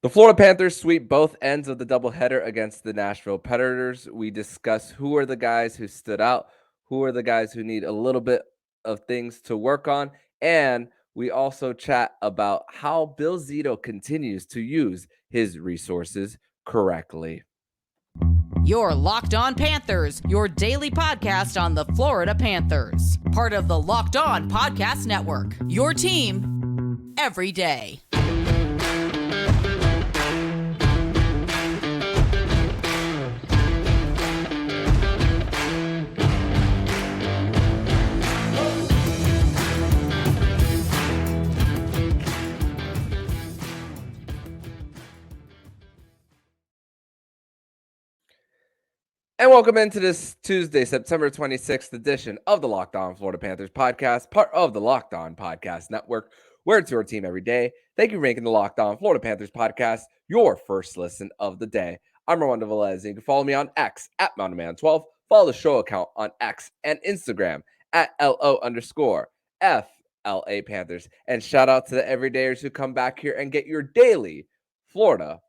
The Florida Panthers sweep both ends of the doubleheader against the Nashville Predators. We discuss who are the guys who stood out, who are the guys who need a little bit of things to work on, and we also chat about how Bill Zito continues to use his resources correctly. You're Locked On Panthers, your daily podcast on the Florida Panthers. Part of the Locked On Podcast Network. Your team every day. And welcome into this Tuesday, September 26th edition of the Locked On Florida Panthers podcast, part of the Locked On Podcast Network, where it's your team every day. Thank you for making the Locked On Florida Panthers podcast your first listen of the day. I'm Armando Velez, and you can follow me on X at MountainMan12. Follow the show account on X and Instagram at LO_FLA Panthers. And shout out to the everydayers who come back here and get your daily Florida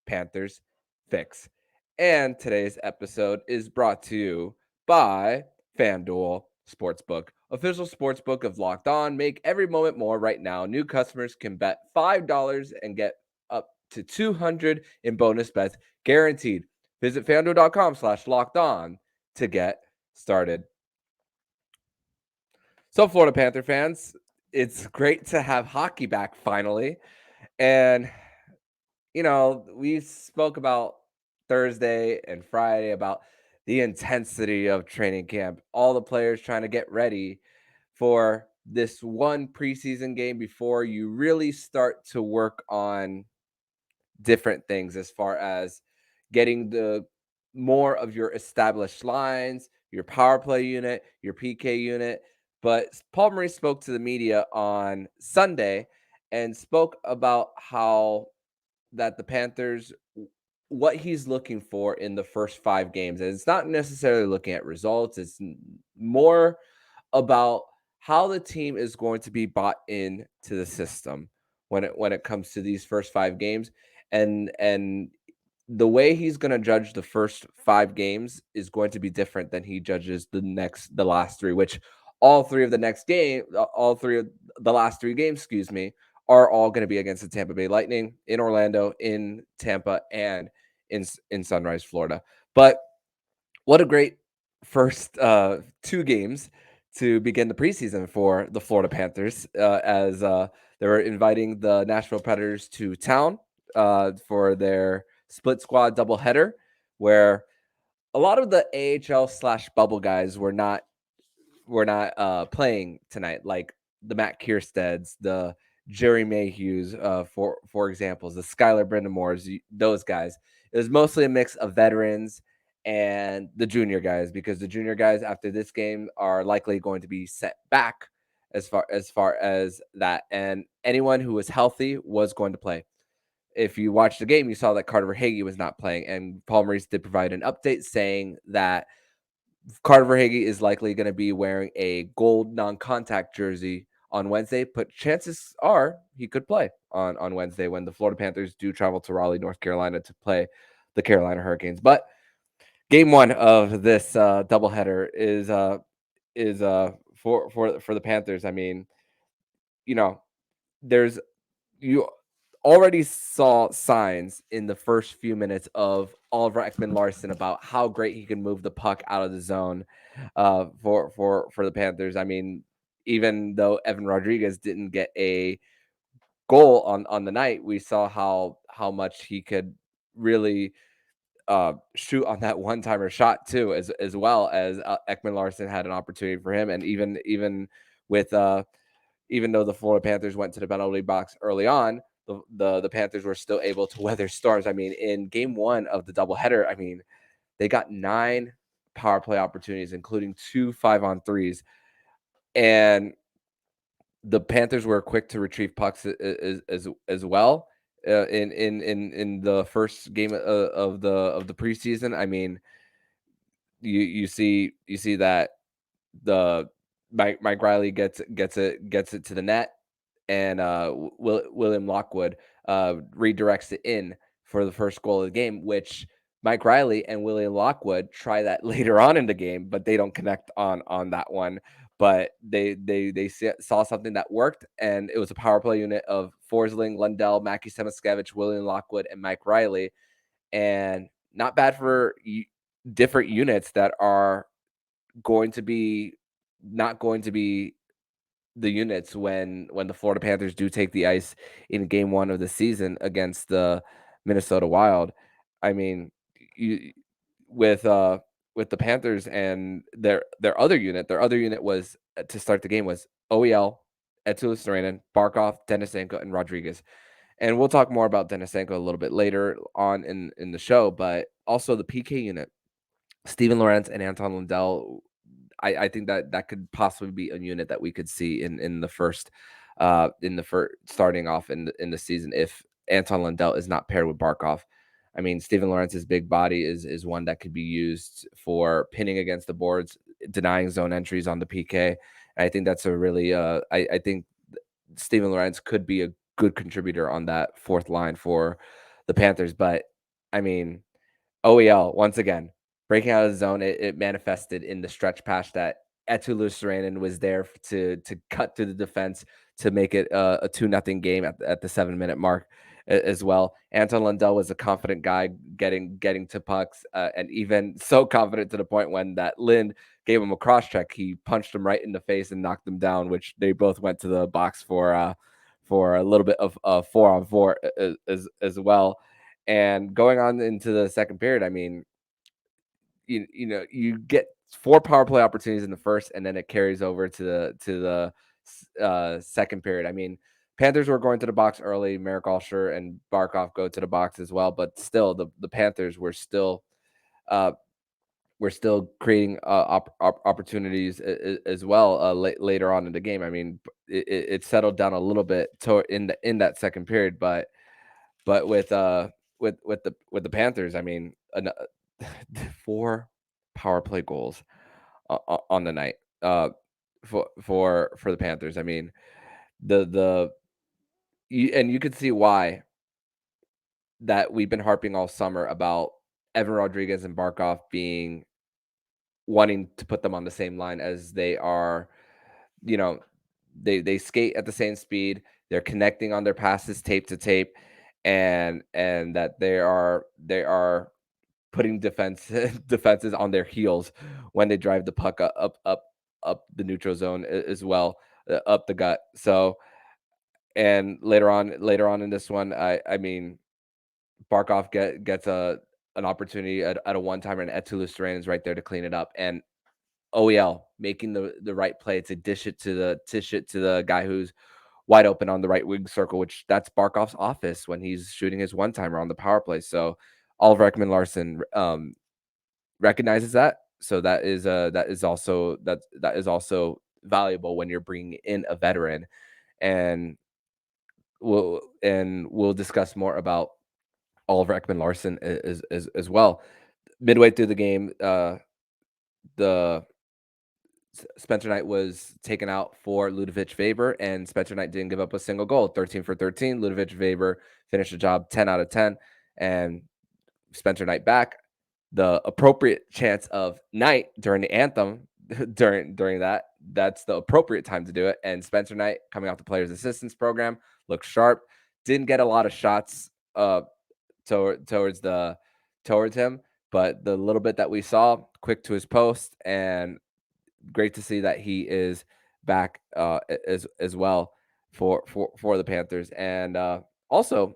Panthers fix. And today's episode is brought to you by FanDuel Sportsbook, official sportsbook of Locked On. Make every moment more right now. New customers can bet $5 and get up to $200 in bonus bets guaranteed. Visit FanDuel.com/LockedOn to get started. So, Florida Panther fans, it's great to have hockey back finally. And, we spoke about Thursday and Friday about the intensity of training camp, all the players trying to get ready for this one preseason game before you really start to work on different things as far as getting the more of your established lines, your power play unit, your PK unit. But Paul Maurice spoke to the media on Sunday and spoke about how that the Panthers, what he's looking for in the first 5 games. And it's not necessarily looking at results. It's more about how the team is going to be bought in to the system when it comes to these first 5 games. And the way he's going to judge the first 5 games is going to be different than he judges the last 3, which all 3 of the last 3 games, are all going to be against the Tampa Bay Lightning, in Orlando, in Tampa, and in Sunrise, Florida. But what a great first 2 games to begin the preseason for the Florida Panthers, as they were inviting the Nashville Predators to town for their split squad doubleheader, where a lot of the AHL/bubble guys were not playing tonight, like the Matt Kiersteads, the Jerry Mayhews, for examples, the Skylar Brindamores, those guys. It was mostly a mix of veterans and the junior guys, because the junior guys after this game are likely going to be sent back as far as that. And anyone who was healthy was going to play. If you watched the game, you saw that Carter Verhaeghe was not playing, and Paul Maurice did provide an update saying that Carter Verhaeghe is likely going to be wearing a gold non-contact jersey on Wednesday, but chances are he could play on Wednesday when the Florida Panthers do travel to Raleigh, North Carolina to play the Carolina Hurricanes. But game 1 of this doubleheader is for the Panthers. I mean, there's you already saw signs in the first few minutes of Oliver Ekman-Larsson about how great he can move the puck out of the zone for the Panthers. I mean, even though Evan Rodriguez didn't get a goal on the night, we saw how much he could really shoot on that one-timer shot too, as well as Ekman-Larsson had an opportunity for him. And even with even though the Florida Panthers went to the penalty box early on, the Panthers were still able to weather storms. I mean, in game 1 of the doubleheader, I mean, they got 9 power play opportunities, including 2 5-on-3s. And the Panthers were quick to retrieve pucks as well in the first game of the preseason. I mean, you see that the Mike Riley gets it to the net, and William Lockwood redirects it in for the first goal of the game, which Mike Riley and William Lockwood try that later on in the game, but they don't connect on that one. But they saw something that worked, and it was a power play unit of Forsling, Lundell, Mackie Semiskevich, William Lockwood, and Mike Riley, and not bad for different units that are going to be not going to be the units when the Florida Panthers do take the ice in game 1 of the season against the Minnesota Wild. I mean, you with the Panthers and their other unit was to start the game was OEL, Eetu Luostarinen, Barkov, Denisenko, and Rodriguez. And we'll talk more about Denisenko a little bit later on in the show, but also the PK unit, Steven Lorentz and Anton Lundell. I think that could possibly be a unit that we could see in the first starting off in the season if Anton Lundell is not paired with Barkov. I mean, Steven Lorenz's big body is one that could be used for pinning against the boards, denying zone entries on the PK. And I think that's a really I think Steven Lorentz could be a good contributor on that fourth line for the Panthers. But I mean, OEL, once again, breaking out of the zone, it manifested in the stretch pass that Eetu Luostarinen was there to cut through the defense to make it a 2-0 game at the 7-minute mark as well. Anton Lundell was a confident guy getting to pucks, and even so confident to the point when that Lind gave him a cross check, he punched him right in the face and knocked him down, which they both went to the box for a little bit of 4-on-4 as well. And going on into the second period, I mean, you get 4 power play opportunities in the first, and then it carries over to the second period. I mean, Panthers were going to the box early. Marek Alsher and Barkov go to the box as well, but still, the Panthers uh, were still creating opportunities as well later on in the game. I mean, it settled down a little bit in that second period, but with the Panthers, I mean, 4 power play goals on the night for the Panthers. I mean, you could see why that we've been harping all summer about Evan Rodriguez and Barkov wanting to put them on the same line, as they are, you know, they skate at the same speed. They're connecting on their passes tape to tape, and that they are putting defenses on their heels when they drive the puck up the neutral zone as well, up the gut. So, and later on in this one, I mean, Barkov gets an opportunity at a one timer, and Eetu Luostarinen is right there to clean it up, and OEL making the right play to dish it to the guy who's wide open on the right wing circle, which that's Barkov's office when he's shooting his one timer on the power play. So Oliver Ekman Larson recognizes that. So that is also valuable when you're bringing in a veteran, and we'll discuss more about Oliver Ekman Larson as well. Midway through the game, the Spencer Knight was taken out for Ludovic Weber, and Spencer Knight didn't give up a single goal. 13 for 13. Ludovic Weber finished the job 10 out of 10, and Spencer Knight back. The appropriate chance of Knight during the anthem during that's the appropriate time to do it. And Spencer Knight, coming off the players assistance program, looked sharp. Didn't get a lot of shots towards him, but the little bit that we saw, quick to his post, and great to see that he is back as well for the Panthers. And also,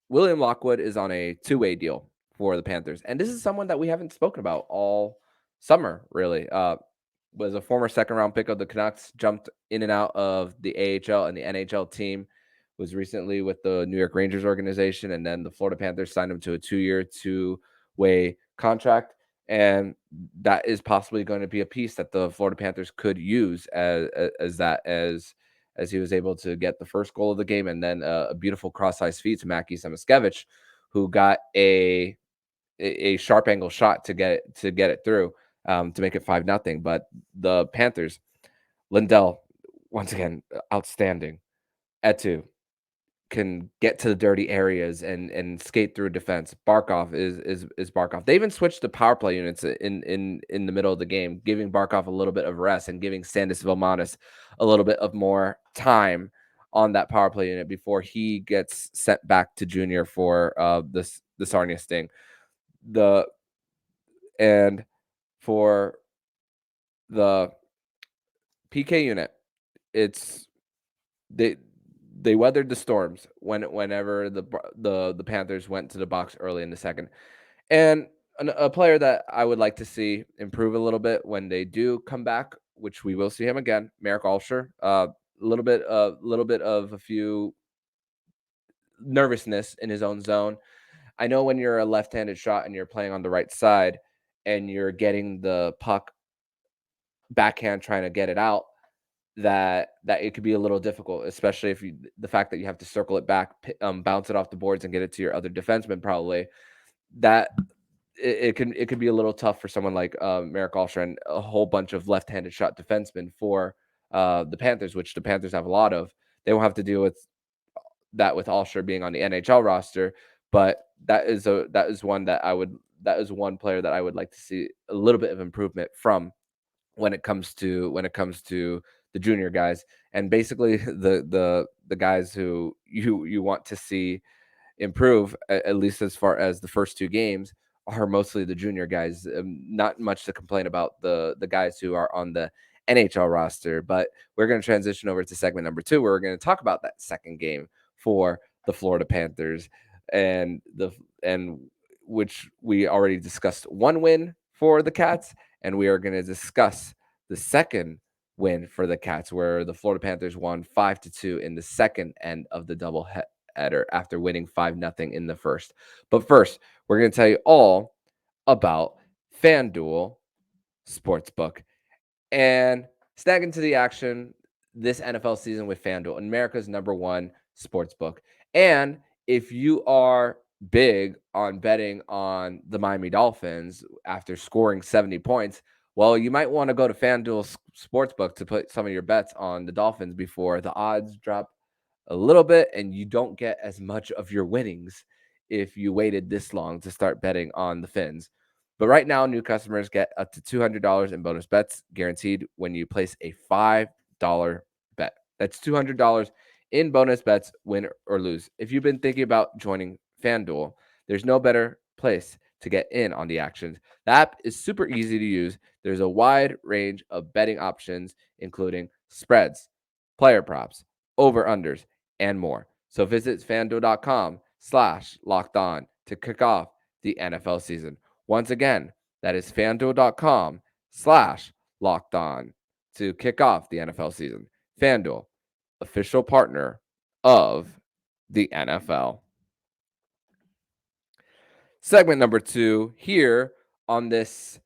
William Lockwood is on a 2-way deal for the Panthers, and this is someone that we haven't spoken about all summer. Really, was a former second round pick of the Canucks, jumped in and out of the AHL and the NHL team. Was recently with the New York Rangers organization, and then the Florida Panthers signed him to a 2-year, 2-way contract. And that is possibly going to be a piece that the Florida Panthers could use as he was able to get the first goal of the game, and then a beautiful cross-ice feed to Mackie Semiskevich, who got a sharp angle shot to get it through to make it 5-0. But the Panthers, Lindell, once again, outstanding. Etu can get to the dirty areas and skate through defense. Barkov is Barkov. They even switched to power play units in the middle of the game, giving Barkov a little bit of rest and giving Sandis Vilmanis a little bit of more time on that power play unit before he gets sent back to junior for the Sarnia Sting. The and for the PK unit, it's they they weathered the storms whenever the Panthers went to the box early in the second. And a player that I would like to see improve a little bit when they do come back, which we will see him again, Merrick Alsher. A little bit of a few nervousness in his own zone. I know when you're a left-handed shot and you're playing on the right side and you're getting the puck backhand trying to get it out, that it could be a little difficult, especially if the fact that you have to circle it back, bounce it off the boards, and get it to your other defenseman. Probably that it could be a little tough for someone like Merrick Alsher and a whole bunch of left-handed shot defensemen for the Panthers, which the Panthers have a lot of. They won't have to deal with that with Alsher being on the NHL roster, but that is one player that I would like to see a little bit of improvement from when it comes to the junior guys, and basically the guys who you want to see improve, at least as far as the first two games, are mostly the junior guys. Not much to complain about the guys who are on the NHL roster. But we're going to transition over to segment number two, where we're going to talk about that second game for the Florida Panthers, and the and which we already discussed one win for the Cats, and we are going to discuss the second win for the Cats, where the Florida Panthers won 5-2 in the second end of the doubleheader after winning 5-0 in the first. But first, we're going to tell you all about FanDuel Sportsbook and snag into the action this NFL season with FanDuel, America's number one sportsbook. And if you are big on betting on the Miami Dolphins after scoring 70 points, well, you might want to go to FanDuel Sportsbook to put some of your bets on the Dolphins before the odds drop a little bit and you don't get as much of your winnings if you waited this long to start betting on the Fins. But right now, new customers get up to $200 in bonus bets guaranteed when you place a $5 bet. That's $200 in bonus bets, win or lose. If you've been thinking about joining FanDuel, there's no better place to get in on the action. The app is super easy to use. There's a wide range of betting options, including spreads, player props, over-unders, and more. So visit fanduel.com/locked on to kick off the NFL season. Once again, that is fanduel.com/locked on to kick off the NFL season. FanDuel, official partner of the NFL. Segment number two here on this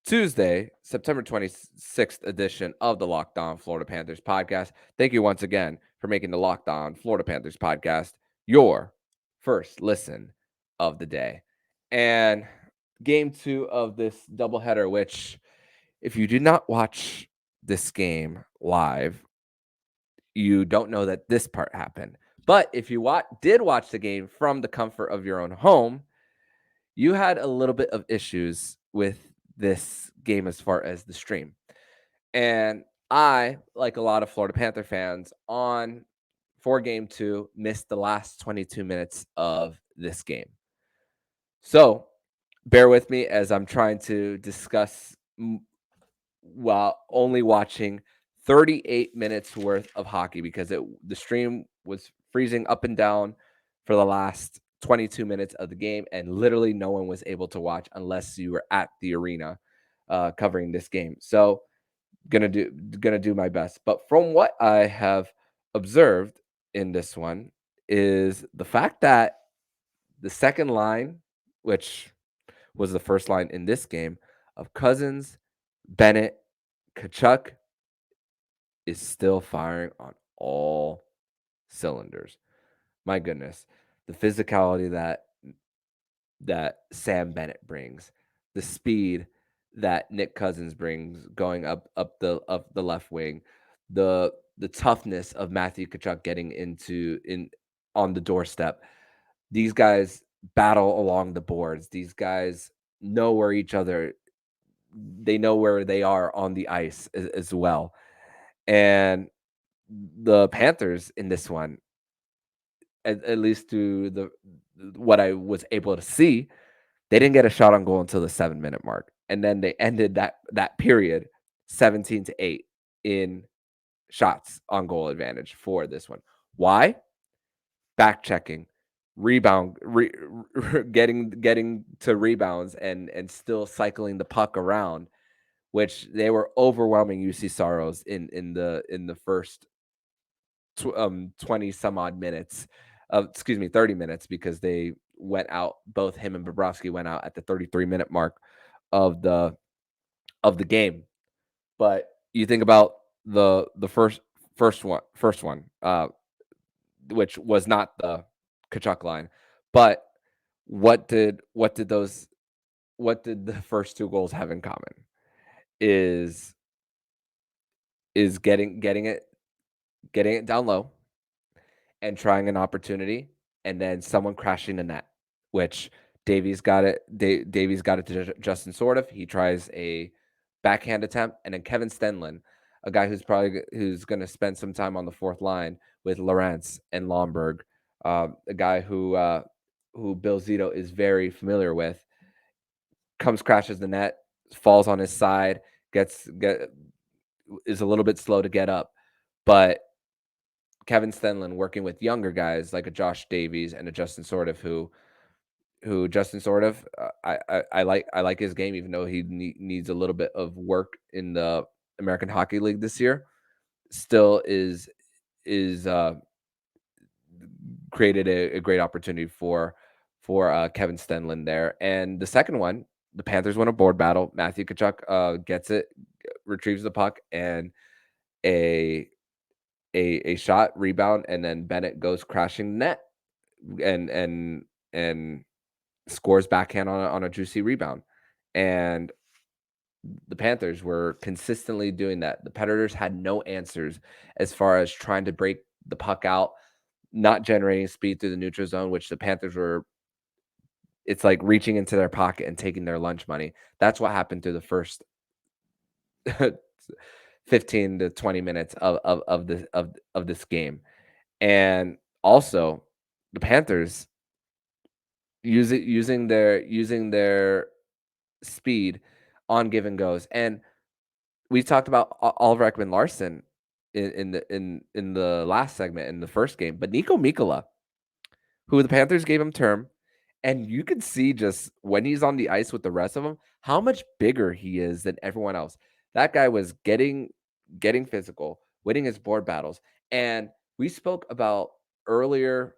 Tuesday, September 26th edition of the Locked On Florida Panthers podcast. Thank you once again for making the Locked On Florida Panthers podcast your first listen of the day. And game two of this doubleheader, which, if you did not watch this game live, you don't know that this part happened. But if you did watch the game from the comfort of your own home, you had a little bit of issues with this game as far as the stream. And I, like a lot of Florida Panther fans, for game two, missed the last 22 minutes of this game. So bear with me as I'm trying to discuss while only watching 38 minutes worth of hockey, because the stream was freezing up and down for the last 22 minutes of the game, and literally no one was able to watch unless you were at the arena covering this game. So gonna do my best. But from what I have observed in this one is the fact that the second line, which was the first line in this game, of Cousins, Bennett, Kachuk, is still firing on all cylinders. My goodness, the physicality that Sam Bennett brings, the speed that Nick Cousins brings going up the left wing, the the toughness of Matthew Tkachuk getting on the doorstep. These guys battle along the boards. These guys know where each other they know where they are on the ice as well. And the Panthers in this one, at least through the what I was able to see, they didn't get a shot on goal until the 7-minute mark. And then they ended that period 17-8 in shots on goal advantage for this one. Why? Back checking, getting to rebounds and still cycling the puck around, which they were overwhelming UC Soros in the first 20 some odd minutes of 30 minutes, because they went out, both him and Bobrovsky went out at the 33-minute mark of the game. But you think about the first one, which was not the Kachuk line, but what did the first two goals have in common? Is getting it down low and trying an opportunity, and then someone crashing the net, which Davies got it. Davies got it to Justin Sortif. He tries a backhand attempt, and then Kevin Stenlin, a guy who's going to spend some time on the fourth line with Lorentz and Lomberg, a guy who Bill Zito is very familiar with, crashes the net, falls on his side, is a little bit slow to get up, but Kevin Stenlin working with younger guys like a Josh Davies and a Justin Sortif, who Justin Sortif, I like his game, even though he needs a little bit of work in the American Hockey League this year. Still is created a great opportunity for Kevin Stenlin there. And the second one, the Panthers win a board battle. Matthew Tkachuk gets it, retrieves the puck, and a shot, rebound, and then Bennett goes crashing net and scores backhand on a juicy rebound. And the Panthers were consistently doing that. The Predators had no answers as far as trying to break the puck out, not generating speed through the neutral zone, which the Panthers were. It's like reaching into their pocket and taking their lunch money. That's what happened through the first 15 to 20 minutes of this game. And also the Panthers using their speed on give and goes. And we talked about Oliver Ekman-Larsson in the last segment in the first game, but Nico Mikkola, who the Panthers gave him term, and you can see just when he's on the ice with the rest of them how much bigger he is than everyone else. That guy was getting physical, winning his board battles. And we spoke about earlier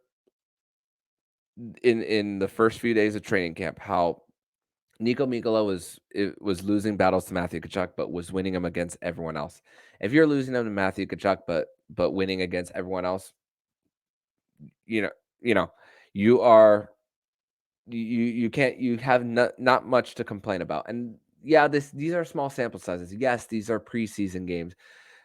in the first few days of training camp how Nico Mikkola was losing battles to Matthew Tkachuk, but was winning them against everyone else. If you're losing them to Matthew Tkachuk, but winning against everyone else, you have not much to complain about. And yeah, these are small sample sizes. Yes, these are preseason games.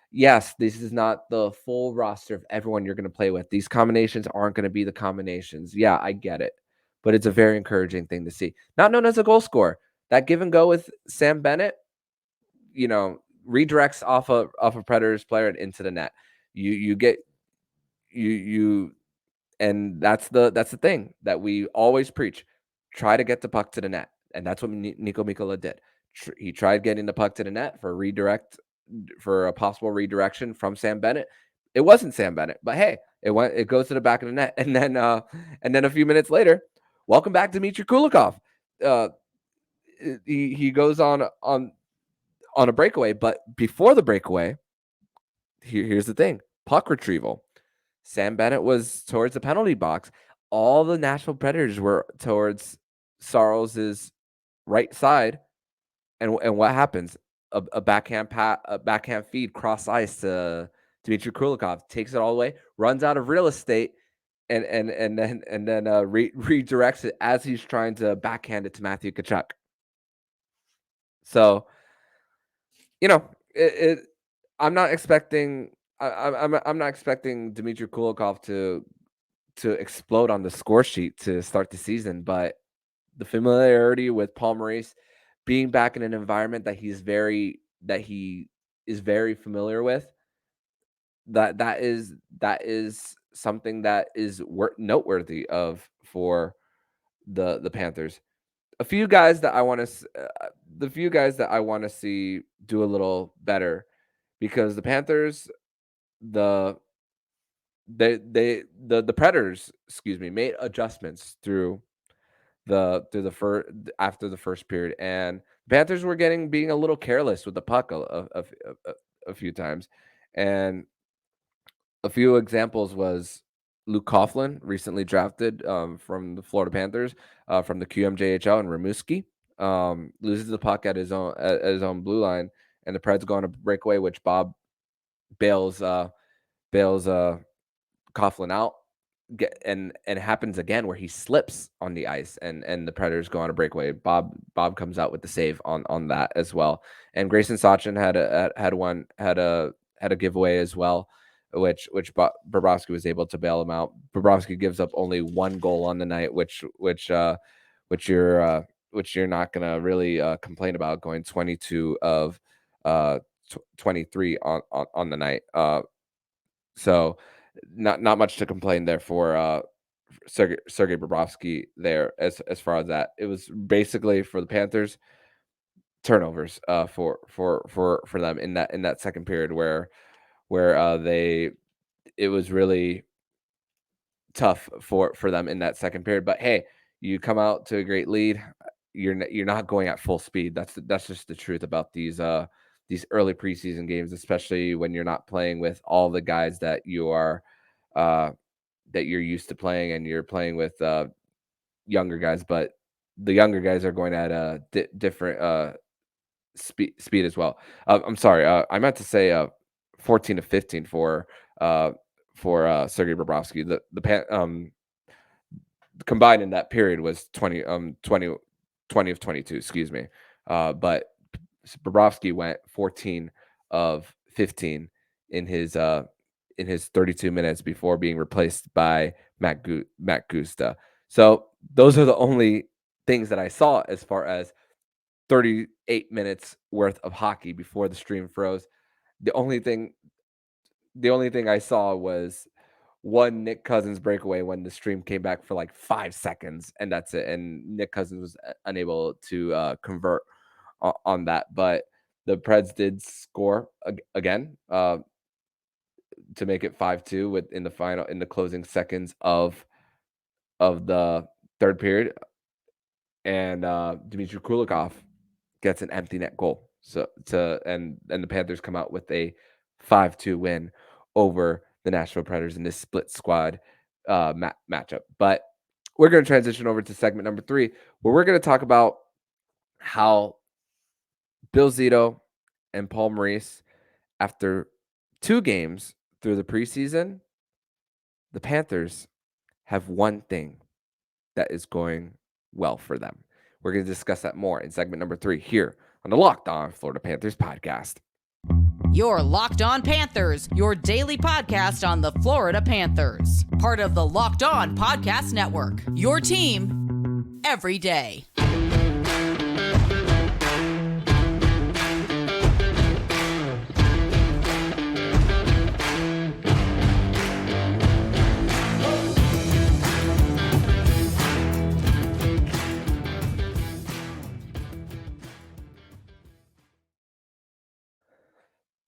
Yes, this is not the full roster of everyone you're going to play with. These combinations aren't going to be the combinations. Yeah, I get it. But it's a very encouraging thing to see. Not known as a goal scorer. That give and go with Sam Bennett, redirects off a Predators player and into the net. And that's the thing that we always preach. Try to get the puck to the net. And that's what Nico Mikkola did. He tried getting the puck to the net for a possible redirection from Sam Bennett. It wasn't Sam Bennett, but hey, it goes to the back of the net. And then a few minutes later, welcome back Dmitry Kulikov. He goes on a breakaway, but before the breakaway, here's the thing. Puck retrieval. Sam Bennett was towards the penalty box. All the Nashville Predators were towards Sarles' right side. And what happens? A backhand feed cross ice to Dmitry Kulikov, takes it all the way, runs out of real estate, and then redirects it as he's trying to backhand it to Matthew Tkachuk. So, I'm not expecting I'm not expecting Dmitry Kulikov to explode on the score sheet to start the season, but the familiarity with Paul Maurice, being back in an environment that he is very familiar with, that is something that is noteworthy of for the Panthers. A few guys that I want to the few guys that I want to see do a little better, because the Panthers, the the Predators, excuse me, made adjustments through the first after the first period, and the Panthers were getting being a little careless with the puck a few times. And a few examples was Luke Coughlin, recently drafted from the Florida Panthers, from the QMJHL, and Rimouski loses the puck at his own blue line, and the Preds go on a breakaway, which Bob bails bails Coughlin out. And it happens again where he slips on the ice, and the Predators go on a breakaway. Bob comes out with the save on that as well. And Grayson Sachin had a giveaway as well, which Bobrovsky was able to bail him out. Bobrovsky gives up only one goal on the night, which you're not gonna really complain about, going 22 of 23 on the night. So not much to complain there for Sergei Bobrovsky there. As far as that, it was basically for the Panthers turnovers for them in that second period, where they it was really tough for them in that second period. But hey, you come out to a great lead, you're not going at full speed. That's just the truth about these early preseason games, especially when you're not playing with all the guys uh that you're used to playing, and you're playing with younger guys. But the younger guys are going at a different speed as well. I'm sorry, I meant to say 14 to 15 for Sergei Bobrovsky. Combined in that period was 20 of 22, excuse me. But Bobrovsky went 14 of 15 in his 32 minutes before being replaced by Matt Gusta. So those are the only things that I saw as far as 38 minutes worth of hockey before the stream froze. The only thing the only thing I saw was one Nick Cousins breakaway when the stream came back for like 5 seconds, and that's it. And Nick Cousins was unable to convert on that. But the Preds did score again to make it 5-2 in the closing seconds of the third period, and Dmitry Kulikov gets an empty net goal. And the Panthers come out with a 5-2 win over the Nashville Predators in this split squad matchup. But we're going to transition over to segment number 3, where we're going to talk about how Bill Zito and Paul Maurice, after 2 games through the preseason, the Panthers have one thing that is going well for them. We're going to discuss that more in segment number 3 here on the Locked On Florida Panthers podcast. Your Locked On Panthers, your daily podcast on the Florida Panthers. Part of the Locked On Podcast Network. Your team every day.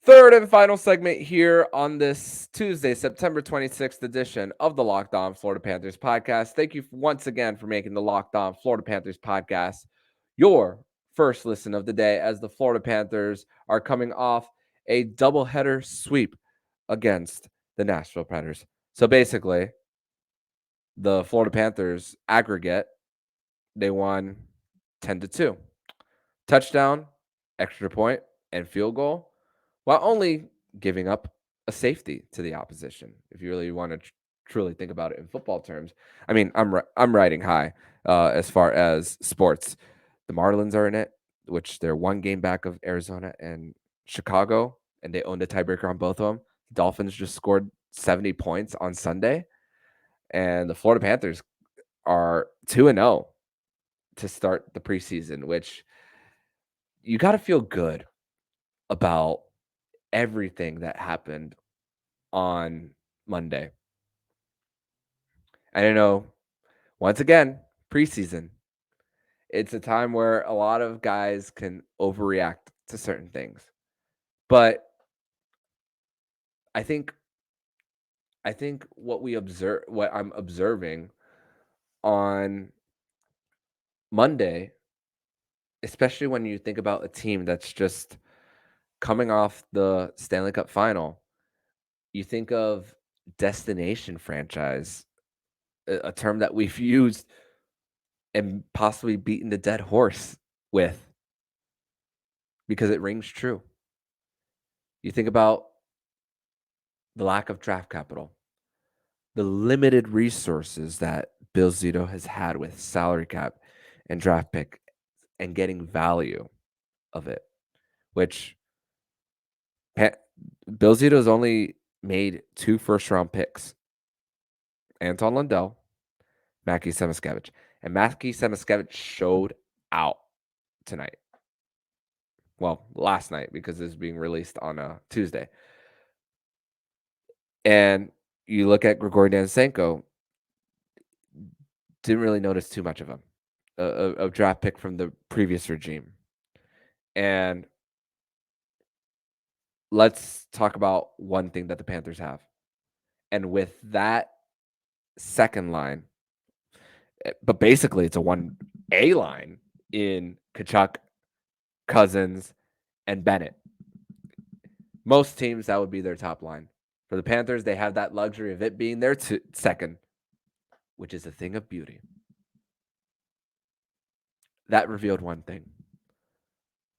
Third and final segment here on this Tuesday, September 26th edition of the Locked On Florida Panthers podcast. Thank you once again for making the Locked On Florida Panthers podcast your first listen of the day, as the Florida Panthers are coming off a doubleheader sweep against the Nashville Predators. So basically, the Florida Panthers aggregate, they won 10-2. Touchdown, extra point, and field goal, while only giving up a safety to the opposition. If you really want to truly think about it in football terms, I mean, I'm riding high as far as sports. The Marlins are in it, which they're one game back of Arizona and Chicago, and they own the tiebreaker on both of them. The Dolphins just scored 70 points on Sunday, and the Florida Panthers are 2-0 to start the preseason, which you got to feel good about everything that happened on Monday. And I know, once again, preseason, it's a time where a lot of guys can overreact to certain things. But I think what I'm observing on Monday, especially when you think about a team that's just coming off the Stanley Cup final, you think of destination franchise, a term that we've used and possibly beaten the dead horse with because it rings true. You think about the lack of draft capital, the limited resources that Bill Zito has had with salary cap and draft pick and getting value of it, which Bill Zito's only made 2 first-round picks, Anton Lundell, Mackie Semiskevich. And Mackie Semiskevich showed out tonight. Well, last night because it's being released on a Tuesday. And you look at Grigory Danisenko, didn't really notice too much of him. A draft pick from the previous regime. And let's talk about one thing that the Panthers have. And with that second line, but basically it's a 1A line in Kachuk, Cousins, and Bennett. Most teams, that would be their top line. For the Panthers, they have that luxury of it being their second, which is a thing of beauty. That revealed one thing.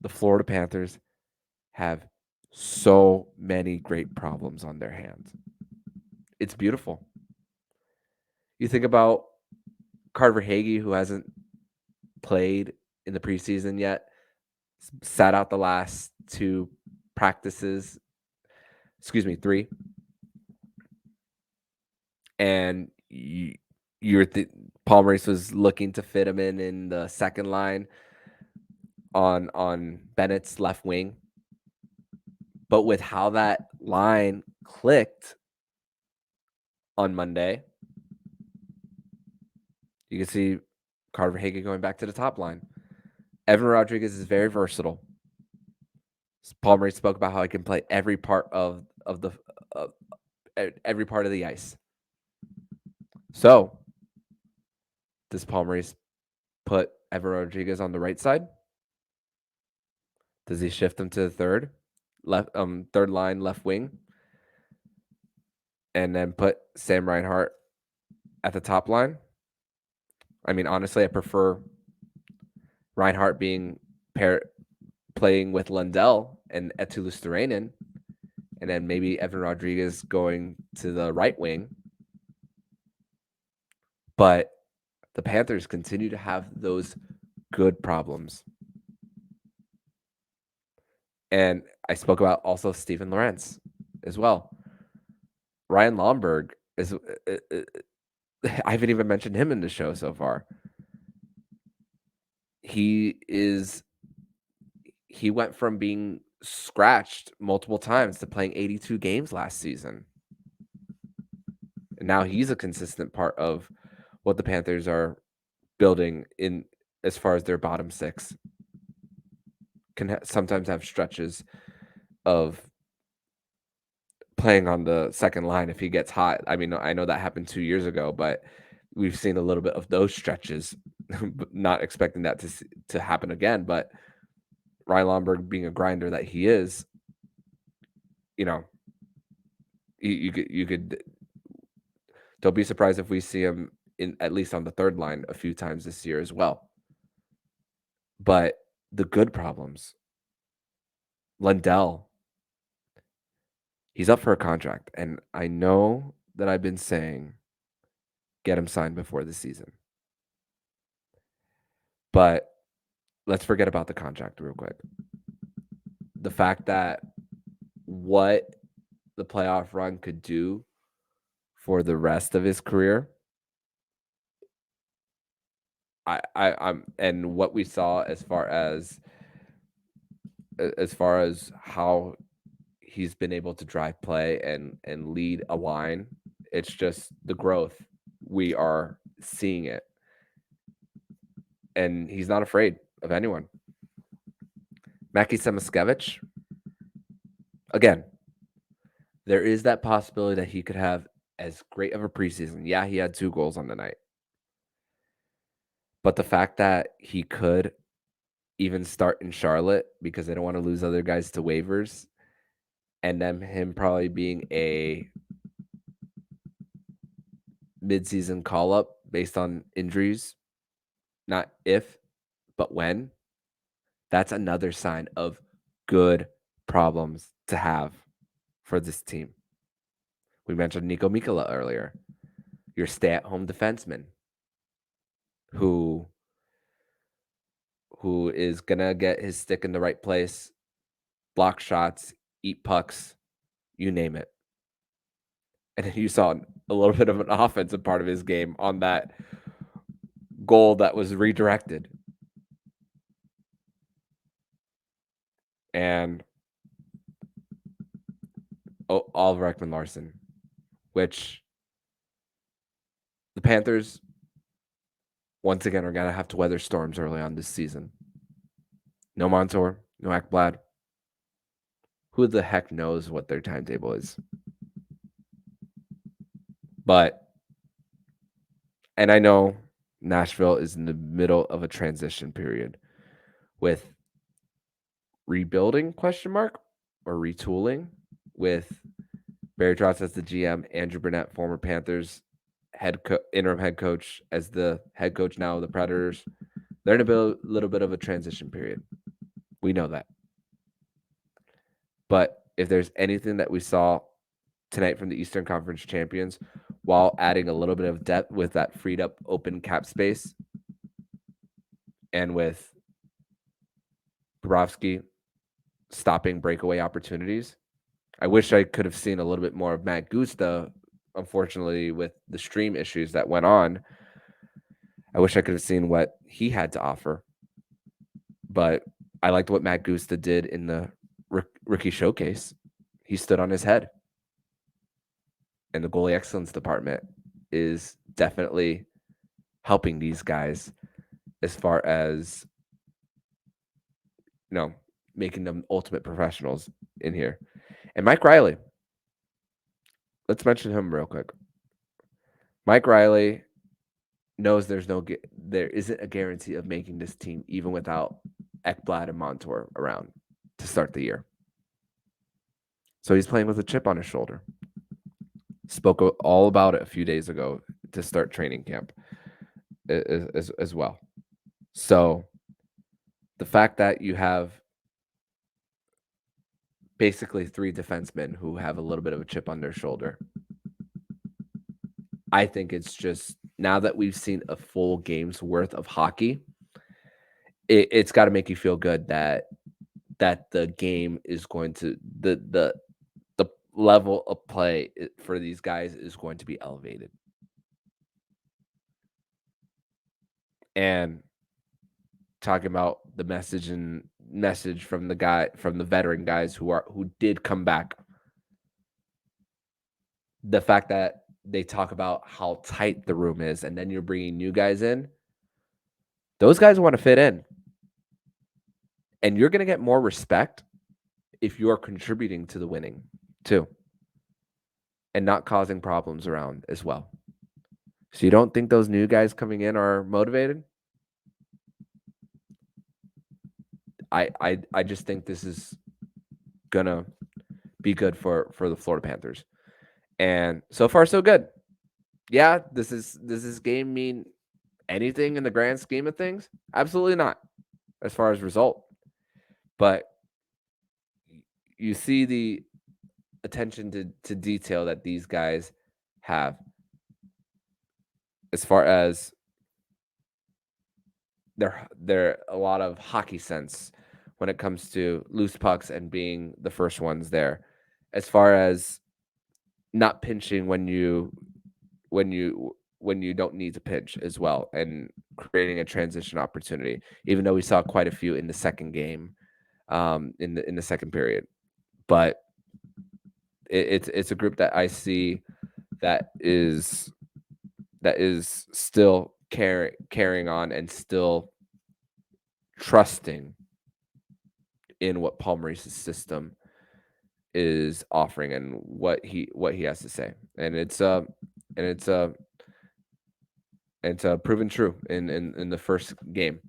The Florida Panthers have so many great problems on their hands. It's beautiful. You think about Carter Hagee, who hasn't played in the preseason yet, sat out the last 2 practices, 3. And Paul Maurice was looking to fit him in the second line on Bennett's left wing. But with how that line clicked on Monday, you can see Carter Hagee going back to the top line. Evan Rodriguez is very versatile. Paul Maurice spoke about how he can play every part of every part of the ice. So, does Paul Maurice put Evan Rodriguez on the right side? Does he shift him to the third line left wing, and then put Sam Reinhart at the top line? I mean, honestly, I prefer Reinhart playing with Lundell and Eetu Luostarinen, and then maybe Evan Rodriguez going to the right wing. But the Panthers continue to have those good problems. And I spoke about also Steven Lorentz as well. Ryan Lomberg is I haven't even mentioned him in the show so far. He went from being scratched multiple times to playing 82 games last season. And now he's a consistent part of what the Panthers are building in as far as their bottom 6. Can sometimes have stretches of playing on the second line if he gets hot. I mean, I know that happened 2 years ago, but we've seen a little bit of those stretches. Not expecting that to happen again, but Ryan Lomberg being a grinder that he is, you could don't be surprised if we see him in at least on the third line a few times this year as well. But the good problems, Lundell, he's up for a contract, and I know that I've been saying get him signed before the season. But let's forget about the contract real quick. The fact that what the playoff run could do for the rest of his career, I'm and what we saw as far as how he's been able to drive play and lead a line, it's just the growth. We are seeing it, and he's not afraid of anyone. Mackie Semaskevich, again, there is that possibility that he could have as great of a preseason. Yeah, he had 2 goals on the night. But the fact that he could even start in Charlotte because they don't want to lose other guys to waivers, and then him probably being a midseason call-up based on injuries, not if, but when, that's another sign of good problems to have for this team. We mentioned Nico Mikkola earlier, your stay-at-home defenseman who is going to get his stick in the right place, block shots, eat pucks, you name it. And you saw a little bit of an offensive part of his game on that goal that was redirected. And Oliver Ekman-Larsson, which the Panthers, once again, are going to have to weather storms early on this season. No Montour, no Ekblad. Who the heck knows what their timetable is? And I know Nashville is in the middle of a transition period with rebuilding, or retooling, with Barry Trotz as the GM, Andrew Burnett, former Panthers interim head coach, as the head coach now of the Predators. They're in a little bit of a transition period. We know that. But if there's anything that we saw tonight from the Eastern Conference champions, while adding a little bit of depth with that freed up open cap space, and with Bobrovsky stopping breakaway opportunities, I wish I could have seen a little bit more of Matt Gusta. Unfortunately, with the stream issues that went on, I wish I could have seen what he had to offer. But I liked what Matt Gusta did in the rookie showcase. He stood on his head. And the goalie excellence department is definitely helping these guys as far as, making them ultimate professionals in here. And Mike Riley, let's mention him real quick. Mike Riley knows there isn't a guarantee of making this team even without Ekblad and Montour around to start the year. So he's playing with a chip on his shoulder. Spoke all about it a few days ago to start training camp as well. So the fact that you have basically 3 defensemen who have a little bit of a chip on their shoulder, I think it's just, now that we've seen a full game's worth of hockey, it's got to make you feel good that the game is going to, the level of play for these guys is going to be elevated. And talking about the message from the veteran guys who did come back. The fact that they talk about how tight the room is, and then you're bringing new guys in. Those guys want to fit in. And you're going to get more respect if you are contributing to the winning too, and not causing problems around as well. So you don't think those new guys coming in are motivated? I just think this is gonna be good for the Florida Panthers. And so far so good. Yeah, does this game mean anything in the grand scheme of things? Absolutely not, as far as result. But you see the attention to detail that these guys have, as far as they're a lot of hockey sense when it comes to loose pucks and being the first ones there. As far as not pinching when you don't need to pinch as well, and creating a transition opportunity. Even though we saw quite a few in the second game, in the second period, but it's a group that I see that is still carrying on and still trusting in what Paul Maurice's system is offering and what he has to say, and it's proven true in the first game.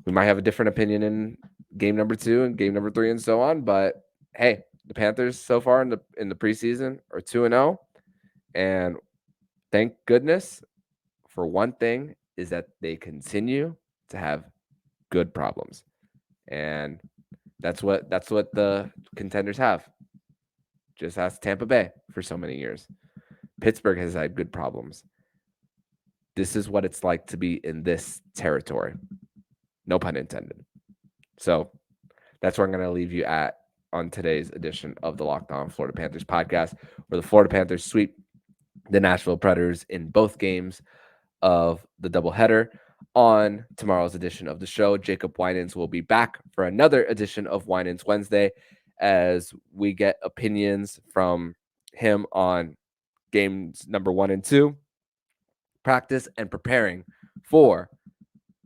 We might have a different opinion in game number 2 and game number 3 and so on, but hey, the Panthers so far in the preseason are 2-0, and thank goodness for one thing is that they continue to have good problems, and that's what the contenders have. Just ask Tampa Bay for so many years. Pittsburgh has had good problems. This is what it's like to be in this territory. No pun intended. So that's where I'm going to leave you at on today's edition of the Locked On Florida Panthers podcast, where the Florida Panthers sweep the Nashville Predators in both games of the doubleheader. On tomorrow's edition of the show, Jacob Winans will be back for another edition of Winans Wednesday as we get opinions from him on games number 1 and 2, practice, and preparing for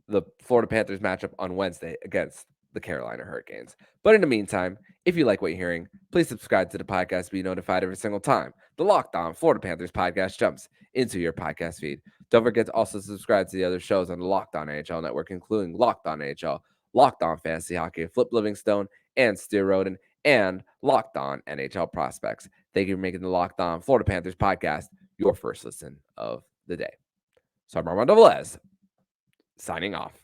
the Florida Panthers matchup on Wednesday against the Carolina Hurricanes. But in the meantime, if you like what you're hearing, please subscribe to the podcast to be notified every single time the Locked On Florida Panthers podcast jumps into your podcast feed. Don't forget to also subscribe to the other shows on the Locked On NHL network, including Locked On NHL, Locked On Fantasy Hockey, Flip Livingstone, and Steer Roden, and Locked On NHL Prospects. Thank you for making the Locked On Florida Panthers podcast your first listen of the day. So I'm Armando Velez, signing off.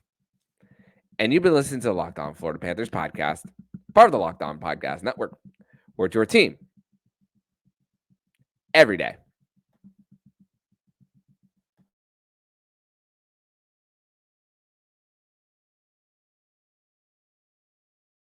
And you've been listening to the Locked On Florida Panthers podcast, part of the Locked On Podcast Network. We're your team every day.